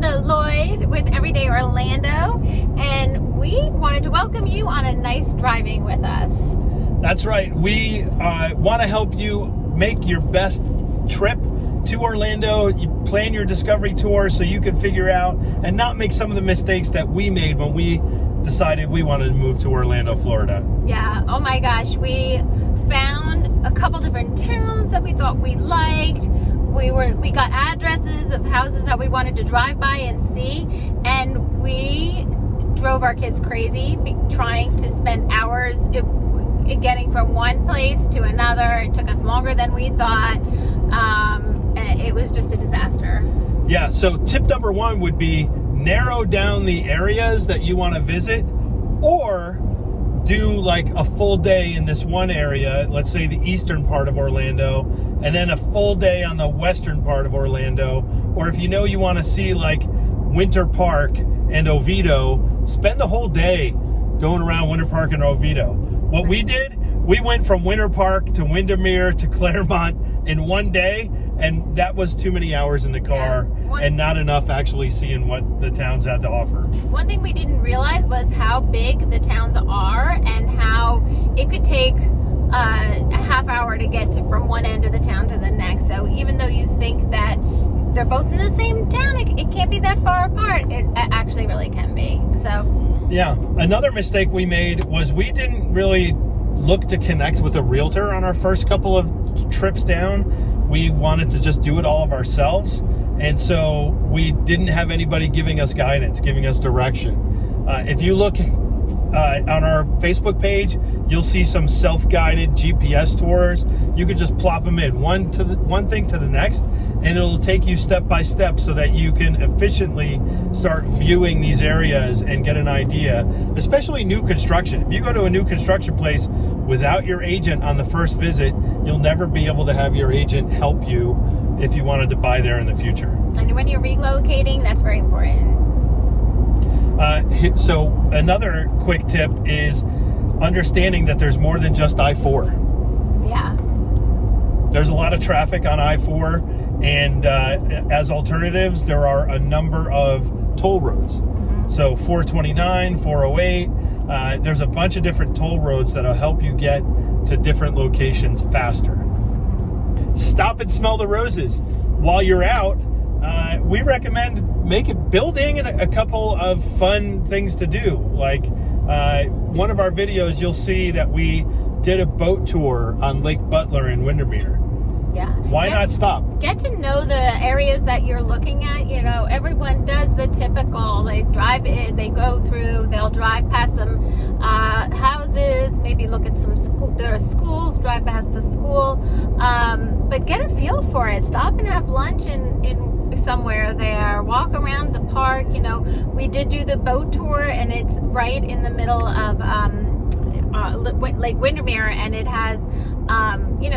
Lynda Lloyd with Everyday Orlando, and we wanted to welcome you on a nice driving with us. That's right. We want to help you make your best trip to Orlando. You plan your discovery tour so you can figure out and not make some of the mistakes that we made when we decided we wanted to move to Orlando, Florida. Yeah, oh my gosh, we found a couple different towns that we thought we liked. We got addresses of houses that we wanted to drive by and see, and we drove our kids crazy trying to spend hours getting from one place to another. It took us longer than we thought. It was just a disaster. Yeah, so tip number one would be narrow down the areas that you want to visit, or do like a full day in this one area, let's say the eastern part of Orlando, and then a full day on the western part of Orlando. Or if you know you want to see like Winter Park and Oviedo, spend the whole day going around Winter Park and Oviedo. What we did, we went from Winter Park to Windermere to Claremont in one day, and that was too many hours in the car and not enough actually seeing what the towns had to offer. One thing we didn't realize was how big the towns are and how it could take a half hour to get from one end of the town to the next. So even though you think that they're both in the same town, it can't be that far apart. It actually really can be. So yeah, another mistake we made was we didn't really look to connect with a realtor on our first couple of trips down. We wanted to just do it all of ourselves, and so we didn't have anybody giving us guidance, giving us direction. If you look on our Facebook page, you'll see some self-guided GPS tours. You could just plop them in one thing to the next, and it'll take you step by step so that you can efficiently start viewing these areas and get an idea, especially new construction. If you go to a new construction place without your agent on the first visit, you'll never be able to have your agent help you if you wanted to buy there in the future. And when you're relocating, that's very important. So another quick tip is understanding that there's more than just I-4. Yeah. There's a lot of traffic on I-4, and as alternatives, there are a number of toll roads. Mm-hmm. So 429, 408, there's a bunch of different toll roads that'll help you get to different locations faster. Stop and smell the roses. While you're out, we recommend building a couple of fun things to do. Like one of our videos, you'll see that we did a boat tour on Lake Butler in Windermere. Yeah. Why not stop? Get to know the areas that you're looking at. You know, everyone does the typical. They drive in, they go through, they'll drive past some houses, maybe look at some there are schools, drive past the school. But get a feel for it. Stop and have lunch in somewhere there. Walk around the park. You know, we did do the boat tour, and it's right in the middle of Lake Windermere, and it has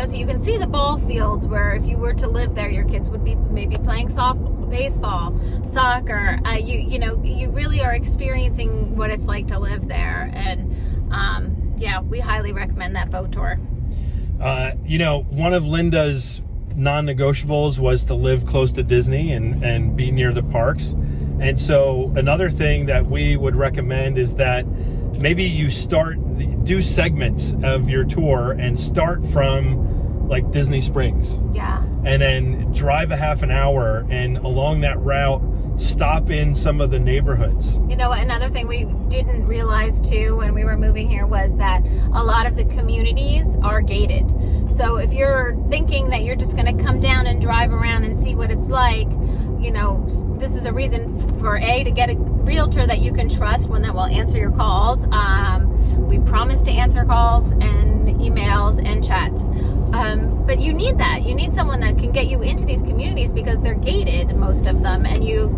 so you can see the ball fields where if you were to live there, your kids would be maybe playing softball, baseball, soccer. You really are experiencing what it's like to live there, and we highly recommend that boat tour. One of Linda's non-negotiables was to live close to Disney and be near the parks, and so another thing that we would recommend is that maybe you do segments of your tour and start from like Disney Springs. Yeah. And then drive a half an hour, and along that route, stop in some of the neighborhoods. You know, another thing we didn't realize too when we were moving here was that a lot of the communities are gated. So if you're thinking that you're just going to come down and drive around and see what it's like, this is a reason for to get a realtor that you can trust, one that will answer your calls. We promise to answer calls and emails and chats. But you need that. You need someone that can get you into these communities because they're gated, most of them, and you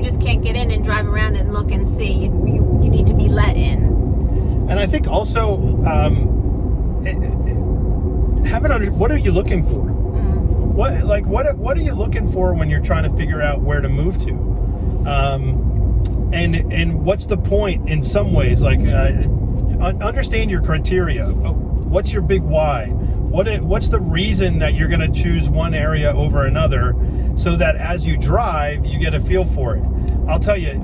just can't get in and drive around and look and see. You need to be let in. And I think also what are you looking for? What are you looking for when you're trying to figure out where to move to? And what's the point in some ways? Like understand your criteria. What's your big why? What's the reason that you're going to choose one area over another, so that as you drive, you get a feel for it. I'll tell you,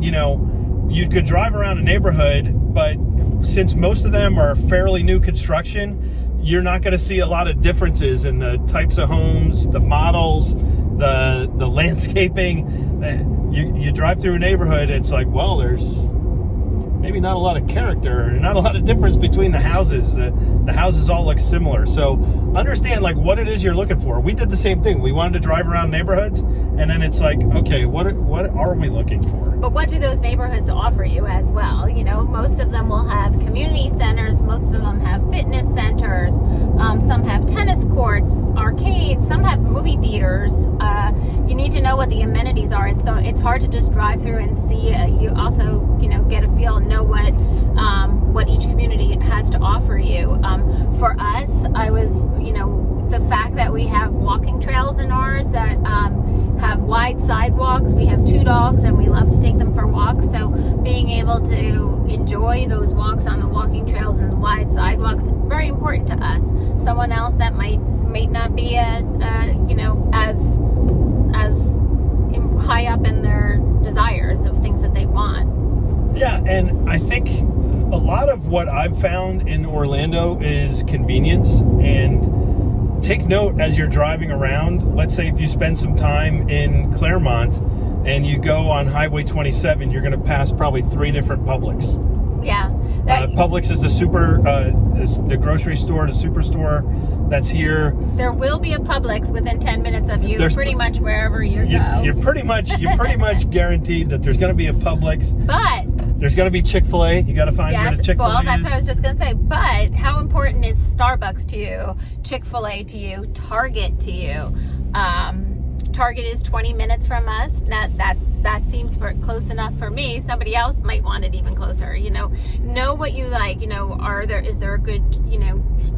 you could drive around a neighborhood, but since most of them are fairly new construction, you're not going to see a lot of differences in the types of homes, the models, the landscaping. You drive through a neighborhood, it's like, well, there's maybe not a lot of character, not a lot of difference between the houses. The houses all look similar. So understand like what it is you're looking for. We did the same thing. We wanted to drive around neighborhoods, and then it's like, okay, what are we looking for? But what do those neighborhoods offer you as well? Most of them will have community centers. Most of them have fitness centers. Some have tennis courts, arcades. Some have movie theaters. You need to know what the amenities are. And so it's hard to just drive through and see. You also, get a feel and know what each community has to offer you. For us, I was, the fact that we have walking trails in ours that have wide sidewalks. We have 2 dogs and we love to take them for walks. So being able to enjoy those walks on the walking trails and the wide sidewalks, very important to us. Someone else that might not be as high up in their desires of things that they want. Yeah, and I think a lot of what I've found in Orlando is convenience. And take note as you're driving around. Let's say if you spend some time in Claremont and you go on Highway 27, you're going to pass probably 3 different Publix. Yeah. Publix is the grocery store, the superstore that's here. There will be a Publix within 10 minutes of you, pretty much wherever you go. You're pretty much guaranteed that there's going to be a Publix. But there's going to be Chick-fil-A. You got to find where the Chick-fil-A is. Well, that's what I was just going to say. But how important is Starbucks to you, Chick-fil-A to you, Target to you? Target is 20 minutes from us. That seems close enough for me. Somebody else might want it even closer. Know what you like. Is there a good,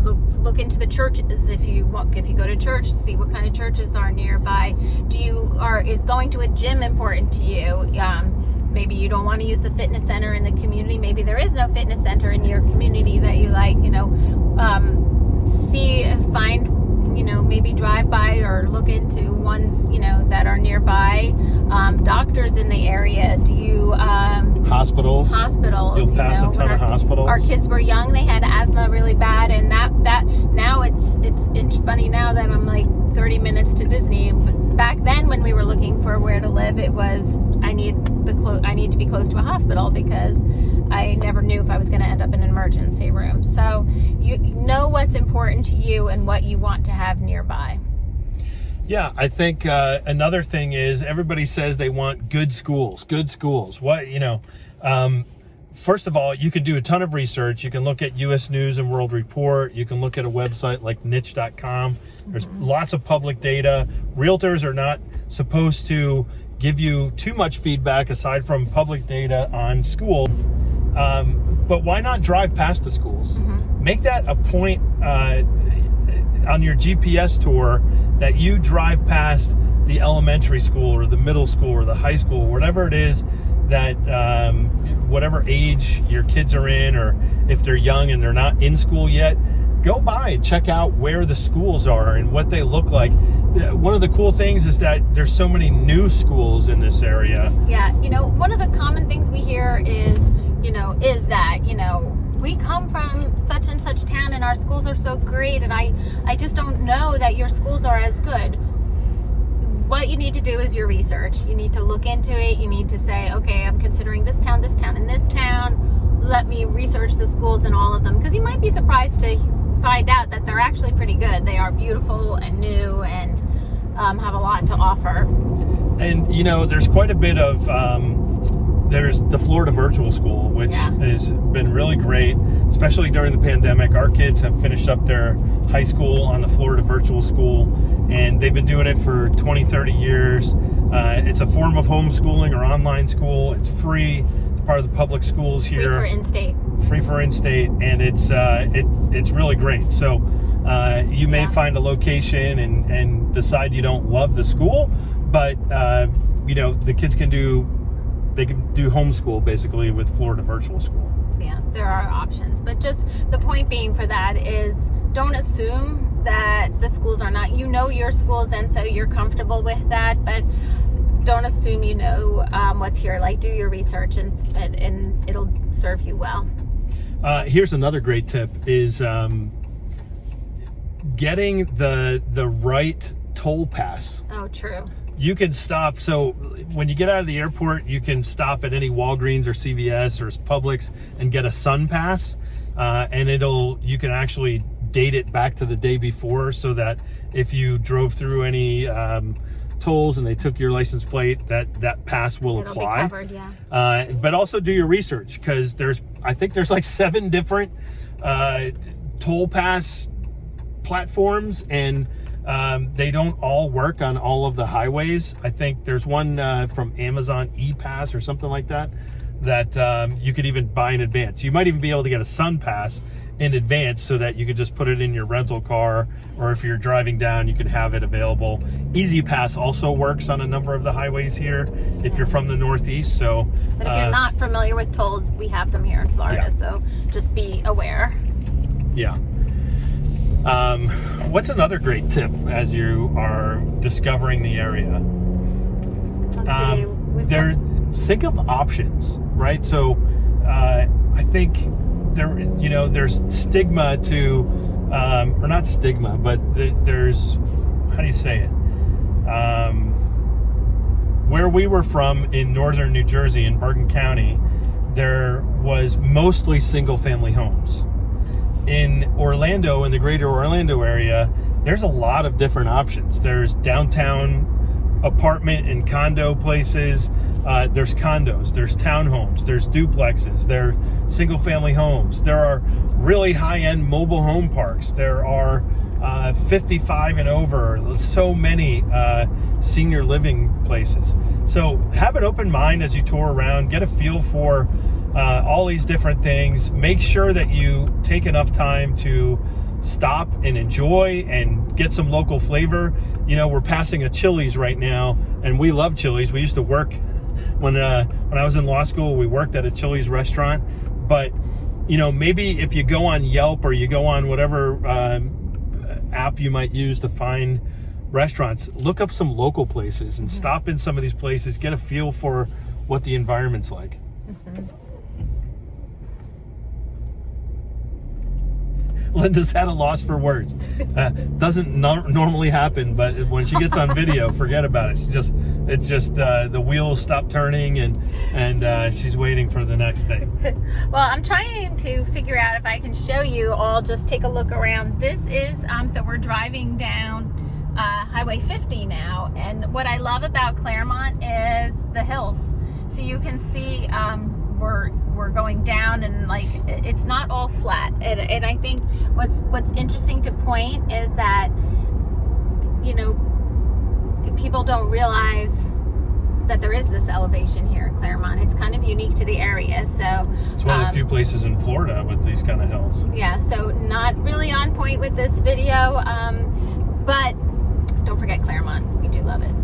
look into the churches if you go to church, see what kind of churches are nearby. Is going to a gym important to you? Maybe you don't want to use the fitness center in the community. Maybe there is no fitness center in your community that you like. Maybe drive by or look into ones, that are nearby. Doctors in the area. Do you... Hospitals. You'll pass a ton of hospitals. Our kids were young. They had asthma really bad. And that now it's funny now that I'm like 30 minutes to Disney. But back then when we were looking for where to live, it was, I need to be close to a hospital because I never knew if I was going to end up in an emergency room. So you know what's important to you and what you want to have nearby. Yeah, I think another thing is everybody says they want good schools. What, first of all, you can do a ton of research. You can look at U.S. News and World Report. You can look at a website like niche.com. There's lots of public data. Realtors are not supposed to give you too much feedback aside from public data on school. But why not drive past the schools? Make that a point on your GPS tour that you drive past the elementary school or the middle school or the high school, whatever it is that whatever age your kids are in, or if they're young and they're not in school yet, go by and check out where the schools are and what they look like. One of the cool things is that there's so many new schools in this area. Yeah, one of the common things we hear is that we come from such and such town and our schools are so great, and I just don't know that your schools are as good. What you need to do is your research. You need to look into it. You need to say, okay, I'm considering this town, and this town. Let me research the schools in all of them, because you might be surprised to find out that they're actually pretty good. They are beautiful and new and have a lot to offer. And there's quite a bit of there's the Florida Virtual School, which has been really great, especially during the pandemic. Our kids have finished up their high school on the Florida Virtual School, and they've been doing it for 20, 30 years. It's a form of homeschooling or online school. It's free. It's part of the public schools here. Free for in-state, and it's really great. So you may find a location and decide you don't love the school, but the kids can do homeschool basically with Florida Virtual School. Yeah, there are options, but just the point being for that is don't assume that the schools are not, your schools, and so you're comfortable with that, but don't assume you know what's here. Like, do your research, and it'll serve you well. Here's another great tip: is getting the right toll pass. Oh, true. You can stop. So when you get out of the airport, you can stop at any Walgreens or CVS or Publix and get a Sun Pass, and you can actually date it back to the day before, so that if you drove through any tolls and they took your license plate, that pass will It'll apply. be covered, yeah. But also do your research, because I think there's like 7 different toll pass platforms, and they don't all work on all of the highways. I think there's one from Amazon ePass or something like that you could even buy in advance. You might even be able to get a Sun Pass in advance, so that you could just put it in your rental car, or if you're driving down, you can have it available. Easy Pass also works on a number of the highways here if you're from the Northeast. So, but if you're not familiar with tolls, we have them here in Florida, yeah. So just be aware. Yeah. What's another great tip as you are discovering the area? Let's see. Think of options, right? So I think there's stigma to, or not stigma, but there's, how do you say it? Where we were from in northern New Jersey, in Bergen County, there was mostly single family homes. In Orlando, in the greater Orlando area, there's a lot of different options. There's downtown apartment and condo places. There's condos, there's townhomes, there's duplexes, there are single family homes. There are really high-end mobile home parks. There are 55 and over, so many senior living places. So have an open mind as you tour around, get a feel for all these different things. Make sure that you take enough time to stop and enjoy and get some local flavor. We're passing a Chili's right now, and we love Chili's. We used to work when I was in law school. We worked at a Chili's restaurant, but maybe if you go on Yelp or you go on whatever app you might use to find restaurants, look up some local places and stop in some of these places, get a feel for what the environment's like. Lynda's had a loss for words. Doesn't normally happen, but when she gets on video, forget about it. It's just the wheels stop turning, and she's waiting for the next thing. Well, I'm trying to figure out if I can show you all. Just take a look around. This is so we're driving down Highway 50 now, and what I love about Claremont is the hills. So you can see we're going down, and like it's not all flat, and I think what's interesting to point is that people don't realize that there is this elevation here in Claremont. It's kind of unique to the area. So it's one of the few places in Florida with these kind of hills. Yeah, so not really on point with this video, but don't forget Claremont. We do love it.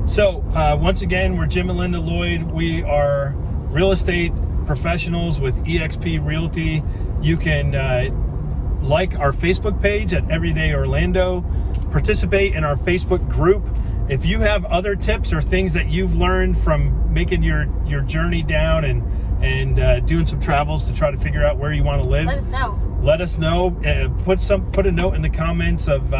So once again, we're Jim and Lynda Lloyd. We are real estate professionals with eXp Realty. You can like our Facebook page at Everyday Orlando, participate in our Facebook group. If you have other tips or things that you've learned from making your journey down and doing some travels to try to figure out where you want to live, let us know. Put a note in the comments of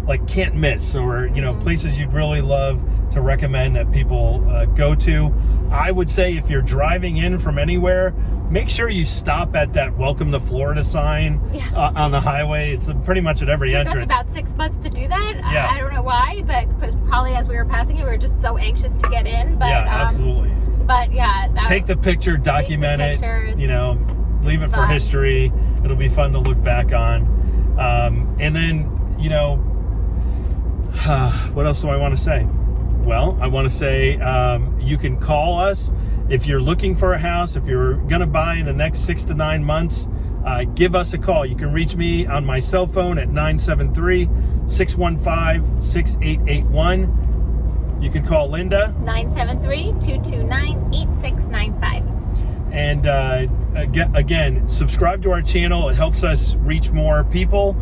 like can't miss, or places you'd really love to recommend that people go to. I would say if you're driving in from anywhere, make sure you stop at that Welcome to Florida sign on the highway. It's pretty much at every entrance. It took us about 6 months to do that. Yeah. I don't know why, but probably as we were passing it, we were just so anxious to get in. But, yeah, absolutely. But yeah, take the picture, document it. Leave it for history. It'll be fun to look back on. And then, what else do I want to say? Well, I want to say you can call us if you're looking for a house. If you're going to buy in the next 6 to 9 months, give us a call. You can reach me on my cell phone at 973-615-6881. You can call Lynda. 973-229-8695. And again, subscribe to our channel. It helps us reach more people.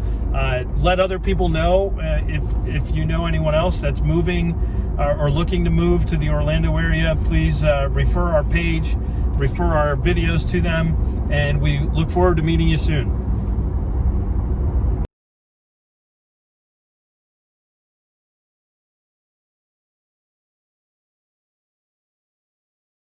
Let other people know if you know anyone else that's moving or looking to move to the Orlando area. Please refer our page, refer our videos to them, and we look forward to meeting you soon.